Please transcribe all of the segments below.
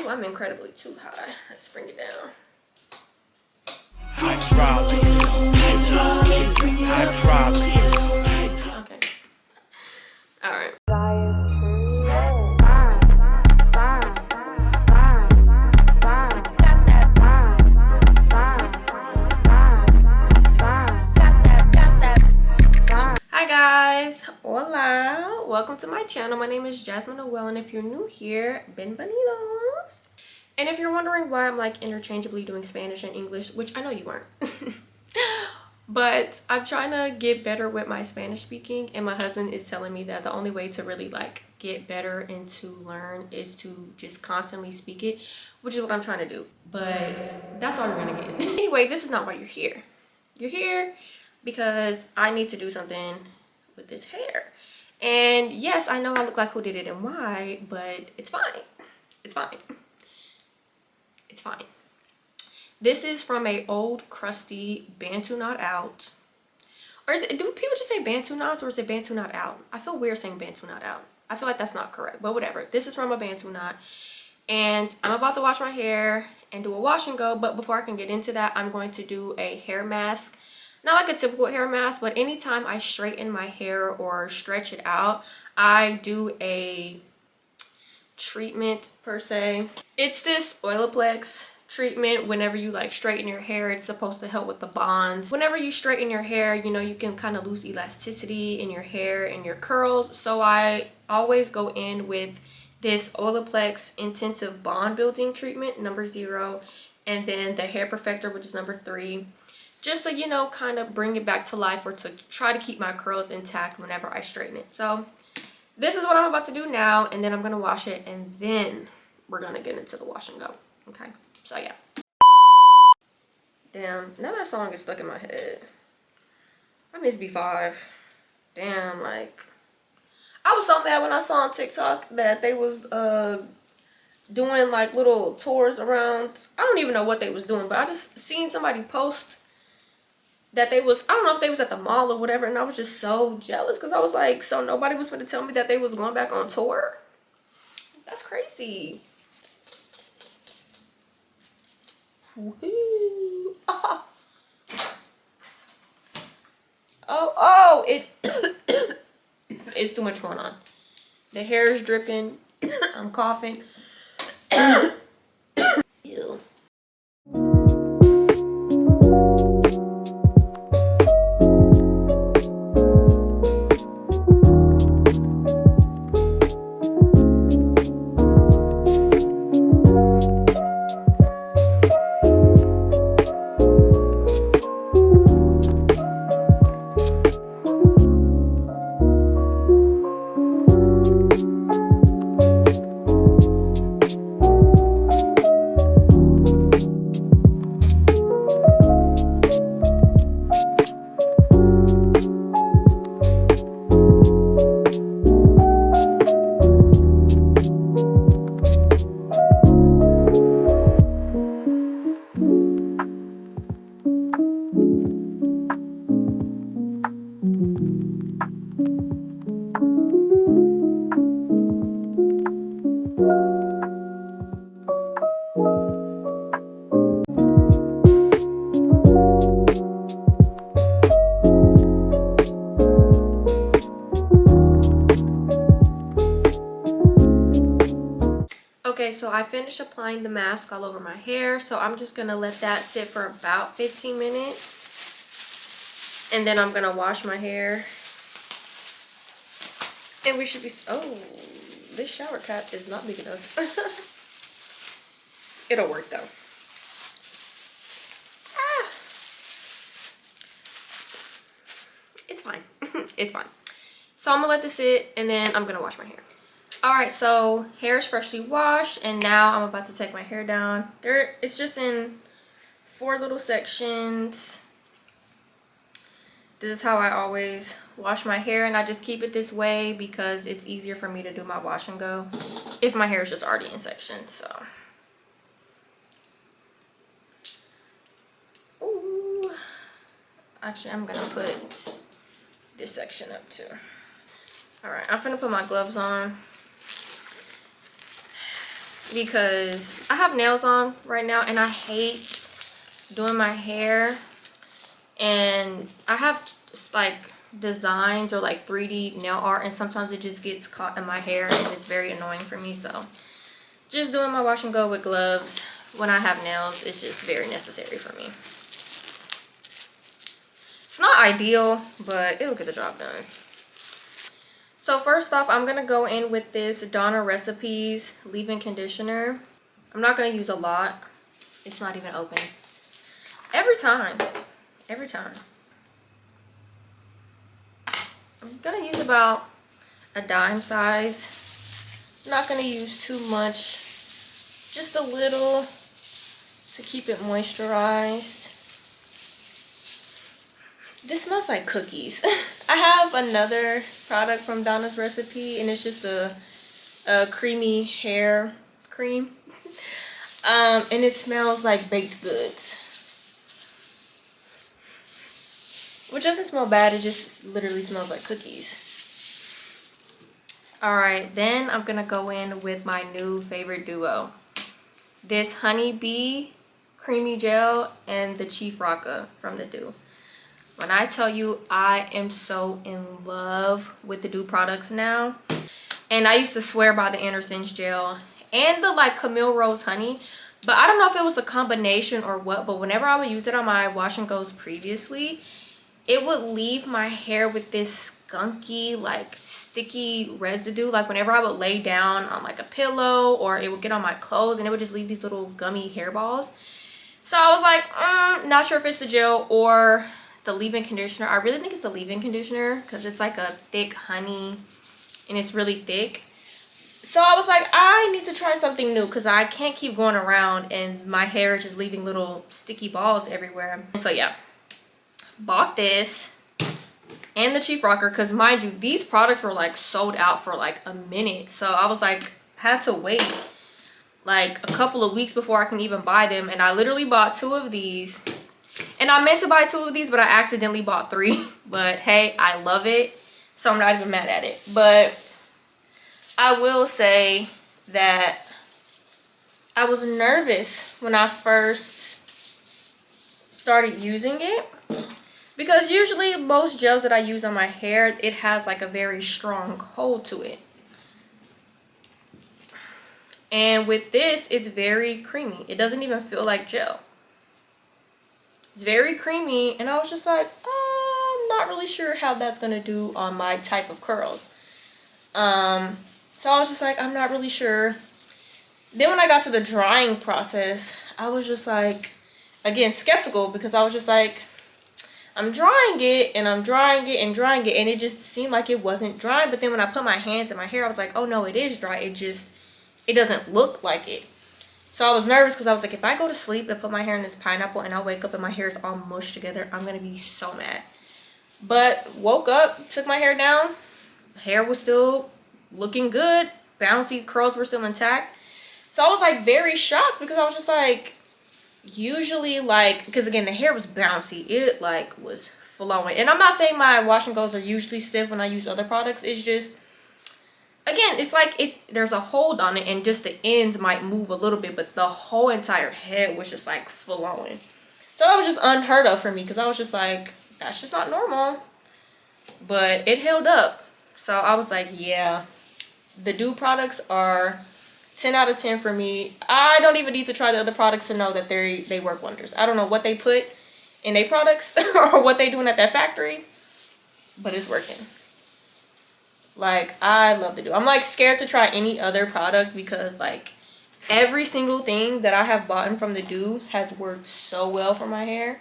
I'm incredibly too high. Let's bring it down. Okay. All right. Hi guys, hola, welcome to my channel. My name is Jasmine Noel, and if you're new here, bienvenidos. And if you're wondering why I'm like interchangeably doing Spanish and English, which I know you weren't, but I'm trying to get better with my Spanish speaking, and my husband is telling me that the only way to really like get better and to learn is to just constantly speak it, which is what I'm trying to do. But that's all you're gonna get. Anyway, this is not why you're here. You're here because I need to do something with this hair. And yes, I know I look like who did it and why, but it's fine. It's fine. It's fine. This is from a old crusty Bantu Knot Out. Or is it, do people just say Bantu Knots, or is it Bantu Knot Out? I feel weird saying Bantu Knot Out. I feel like that's not correct, but whatever. This is from a Bantu Knot. And I'm about to wash my hair and do a wash and go, but before I can get into that, I'm going to do a hair mask. Not like a typical hair mask, but anytime I straighten my hair or stretch it out, I do a treatment per se. It's this Oiloplex treatment. Whenever you like straighten your hair, it's supposed to help with the bonds. Whenever you straighten your hair, you know, you can kind of lose elasticity in your hair and your curls. So I always go in with this Olaplex intensive bond building treatment number 0, and then the hair perfector, which is number 3, just to, you know, kind of bring it back to life, or to try to keep my curls intact whenever I straighten it. So this is what I'm about to do now, and then I'm gonna wash it, and then we're gonna get into the wash and go. Okay, so yeah. Damn, now that song is stuck in my head. I miss B5. Damn, like, I was so mad when I saw on TikTok that they was doing like little tours around. I don't even know what they was doing, but I just seen somebody post that they was, I don't know if they was at the mall or whatever, and I was just so jealous because I was like, so nobody was going to tell me that they was going back on tour? That's crazy. Woohoo. Ah. Oh, it it's too much going on. The hair is dripping. I'm coughing. Ew. Okay, so I finished applying the mask all over my hair, so I'm just gonna let that sit for about 15 minutes, and then I'm gonna wash my hair, and we should be, oh, this shower cap is not big enough. It'll work though. Ah. It's fine. It's fine. So I'm gonna let this sit, and then I'm gonna wash my hair. All right, so hair is freshly washed, and now I'm about to take my hair down. It's just in 4 little sections. This is how I always wash my hair, and I just keep it this way because it's easier for me to do my wash and go if my hair is just already in sections. So, ooh, actually, I'm gonna put this section up too. All right, I'm gonna put my gloves on. because I have nails on right now and I hate doing my hair, and I have like designs or like 3D nail art, and sometimes it just gets caught in my hair and it's very annoying for me. So just doing my wash and go with gloves when I have nails is just very necessary for me. It's not ideal, but it'll get the job done. So first off, I'm gonna go in with this Donna Recipes leave-in conditioner. I'm not gonna use a lot. It's not even open. Every time. I'm gonna use about a dime size. I'm not gonna use too much, just a little to keep it moisturized. This smells like cookies. I have another product from Donna's Recipe, and it's just a creamy hair cream. And it smells like baked goods. Which doesn't smell bad, it just literally smells like cookies. Alright, then I'm gonna go in with my new favorite duo. This Honey Bee Creamy Gel and the Chief Rocka from the Doux. When I tell you I am so in love with the Doux products now. And I used to swear by the Anderson's gel and the like Camille Rose Honey. But I don't know if it was a combination or what, but whenever I would use it on my wash and goes previously, it would leave my hair with this skunky, like sticky residue. Like whenever I would lay down on like a pillow, or it would get on my clothes and it would just leave these little gummy hairballs. So I was like, not sure if it's the gel or the leave-in conditioner. I really think it's the leave-in conditioner because it's like a thick honey and it's really thick. So I was like, I need to try something new because I can't keep going around and my hair is just leaving little sticky balls everywhere. And so yeah, bought this and the Chief Rocker because mind you, these products were like sold out for like a minute. So I was like, had to wait like a couple of weeks before I can even buy them. And I literally bought 2 of these. And I meant to buy 2 of these, but I accidentally bought 3. But hey, I love it, so I'm not even mad at it. But I will say that I was nervous when I first started using it, because usually most gels that I use on my hair, it has like a very strong hold to it. And with this, it's very creamy. It doesn't even feel like gel. It's very creamy, and I was just like, I'm not really sure how that's gonna do on my type of curls. So I was just like, I'm not really sure. Then when I got to the drying process, I was just like, again, skeptical, because I was just like, I'm drying it and I'm drying it and drying it, and it just seemed like it wasn't dry. But then when I put my hands in my hair, I was like, oh no, it is dry. It doesn't look like it. So I was nervous because I was like, if I go to sleep and put my hair in this pineapple and I wake up and my hair is all mushed together, I'm going to be so mad. But woke up, took my hair down. Hair was still looking good. Bouncy curls were still intact. So I was like very shocked, because I was just like, usually like, because again, the hair was bouncy. It like was flowing. And I'm not saying my wash and goes are usually stiff when I use other products. It's just, again, it's like there's a hold on it and just the ends might move a little bit, but the whole entire head was just like flowing. So that was just unheard of for me, because I was just like, that's just not normal. But it held up. So I was like, yeah, the Doux products are 10 out of 10 for me. I don't even need to try the other products to know that they work wonders. I don't know what they put in their products or what they doing at that factory, but it's working. Like, I love the Doux. I'm like scared to try any other product, because like every single thing that I have bought from the Doux has worked so well for my hair.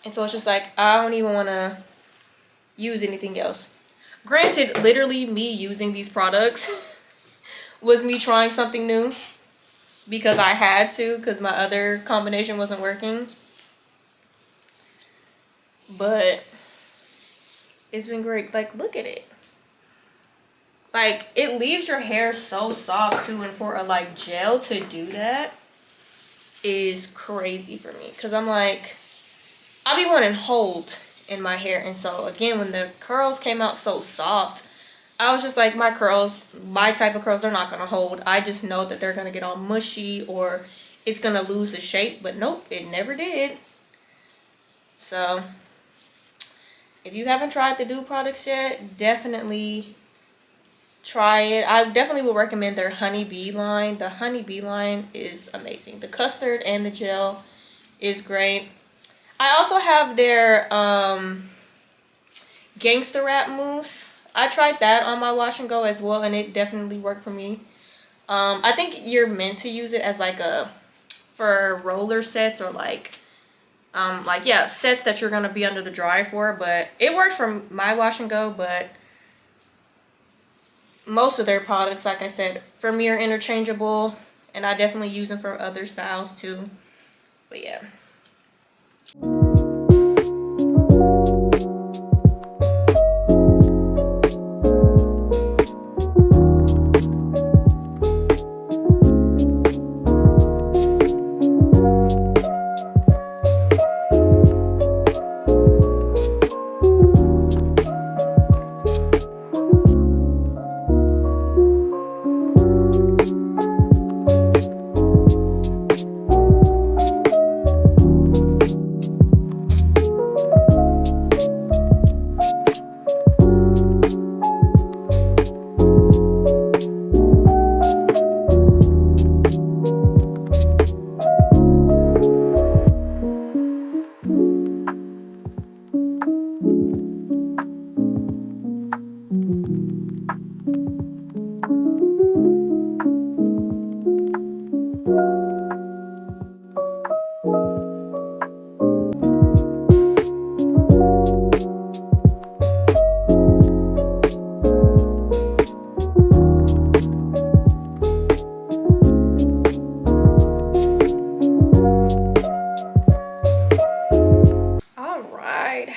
And so it's just like, I don't even want to use anything else. Granted, literally me using these products was me trying something new, because I had to, because my other combination wasn't working. But it's been great. Like, look at it. Like, it leaves your hair so soft too, and for a like gel to do that is crazy for me, because I'm like, I be wanting hold in my hair. And so again, when the curls came out so soft, I was just like, my curls, my type of curls, they're not gonna hold. I just know that they're gonna get all mushy or it's gonna lose the shape, but nope, it never did. So if you haven't tried the Doux products yet, definitely try it. I definitely would recommend their honeybee line. The honeybee line is amazing. The custard and the gel is great. I also have their gangster wrap mousse. I tried that on my wash and go as well, and it definitely worked for me. I think you're meant to use it as like for roller sets or like yeah, sets that you're gonna be under the dryer for, but it worked for my wash and go. But most of their products, like I said, for me are interchangeable, and I definitely use them for other styles too. But yeah.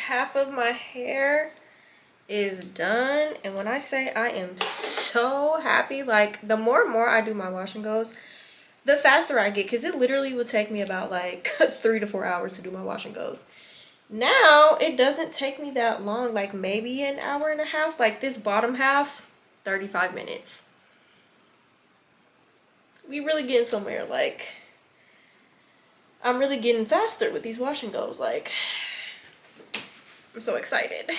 Half of my hair is done, and when I say I am so happy, like the more and more I do my wash and goes, the faster I get, because it literally would take me about like 3 to 4 hours to do my wash and goes. Now it doesn't take me that long, like maybe an hour and a half. Like this bottom half, 35 minutes. We really getting somewhere. Like I'm really getting faster with these wash and goes. Like I'm so excited.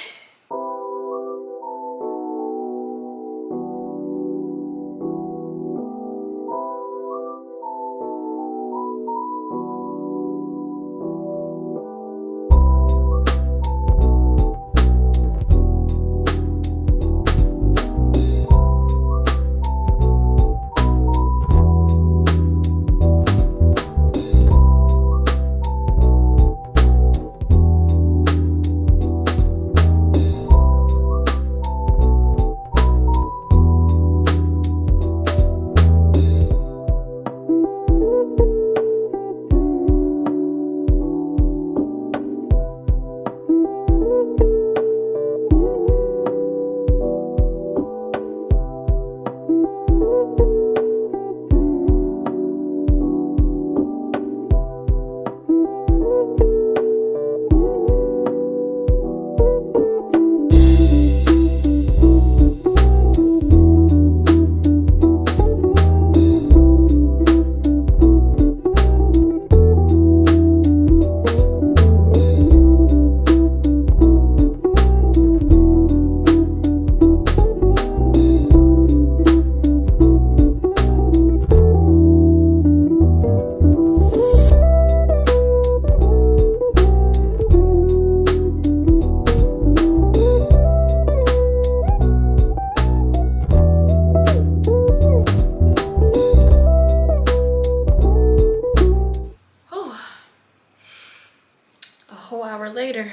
Whole hour later,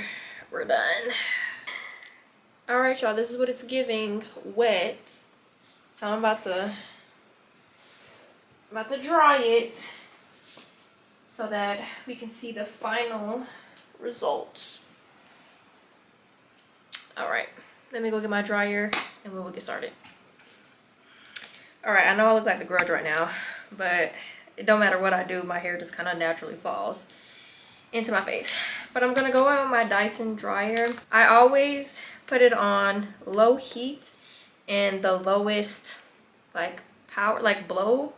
we're done. All right, y'all, this is what it's giving, wet. So I'm about to dry it so that we can see the final results. All right, let me go get my dryer and we'll get started. All right, I know I look like the Grudge right now, but it don't matter what I do, my hair just kind of naturally falls into my face. But I'm gonna go in with my Dyson dryer. I always put it on low heat and the lowest like power, like blow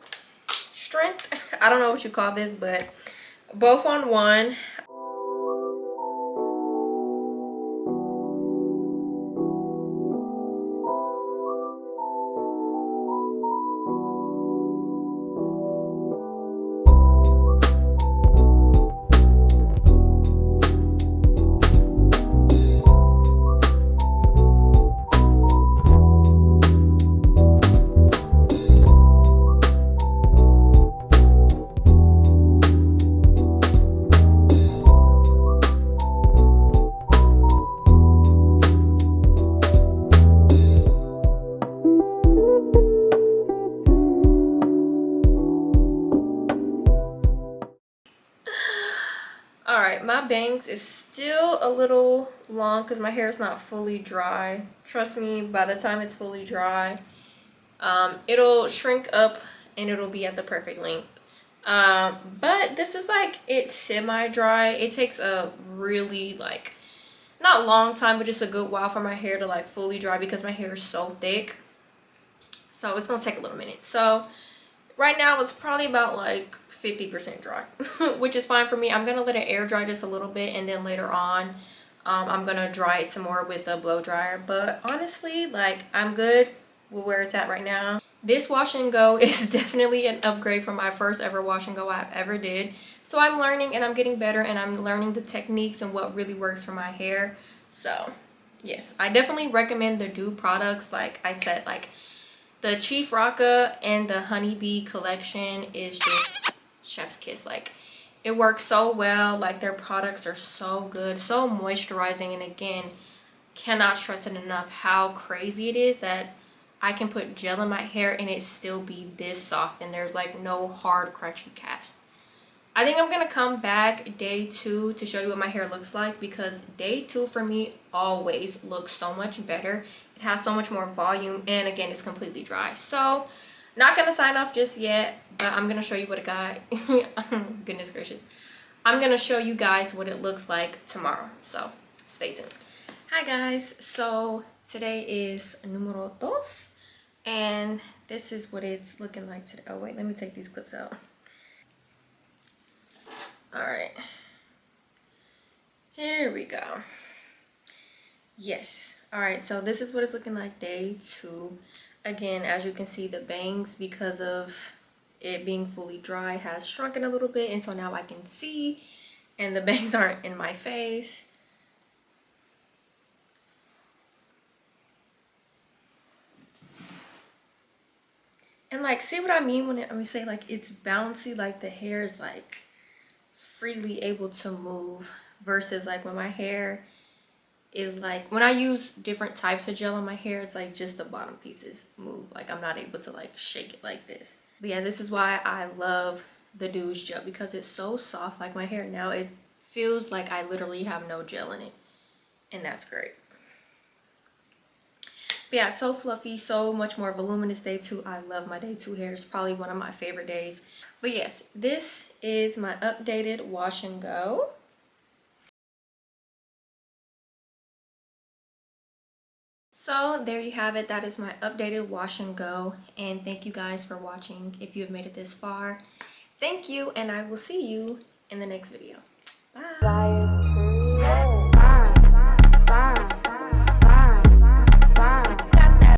strength. I don't know what you call this, but both on one. All right, my bangs is still a little long because my hair is not fully dry. Trust me, by the time it's fully dry, it'll shrink up and it'll be at the perfect length. But this is like it's semi-dry. It takes a really like not long time, but just a good while for my hair to like fully dry because my hair is so thick. So it's gonna take a little minute. So right now it's probably about like 50% dry, which is fine for me. I'm gonna let it air dry just a little bit, and then later on I'm gonna dry it some more with a blow dryer. But honestly, like, I'm good with where it's at right now. This wash and go is definitely an upgrade from my first ever wash and go I've ever did. So I'm learning and I'm getting better, and I'm learning the techniques and what really works for my hair. So yes, I definitely recommend the Doux products. Like I said, like the Chief Rocka and the Honeybee collection is just chef's kiss. Like, it works so well. Like, their products are so good, so moisturizing. And again, cannot stress it enough how crazy it is that I can put gel in my hair and it still be this soft, and there's like no hard crunchy cast. I think I'm gonna come back day 2 to show you what my hair looks like, because day 2 for me always looks so much better. It has so much more volume, and again, it's completely dry. So not gonna sign off just yet, but I'm gonna show you what it got. Goodness gracious. I'm gonna show you guys what it looks like tomorrow, so stay tuned. Hi guys, so today is numero dos, and this is what it's looking like today. Oh wait, let me take these clips out. All right, here we go. Yes, all right, so this is what it's looking like day 2. Again, as you can see, the bangs, because of it being fully dry, has shrunken a little bit, and so now I can see, and the bangs aren't in my face. And like, see what I mean when we say like it's bouncy, like the hair is like freely able to move, versus like when my hair is like, when I use different types of gel on my hair, it's like just the bottom pieces move. Like, I'm not able to like shake it like this. But yeah, this is why I love the Doux gel, because it's so soft. Like, my hair now, it feels like I literally have no gel in it, and that's great. But yeah, so fluffy, so much more voluminous day 2. I love my day 2 hair. It's probably one of my favorite days. But yes, this is my updated wash and go. So there you have it. That is my updated wash and go. And thank you guys for watching. If you have made it this far, thank you, and I will see you in the next video. Bye.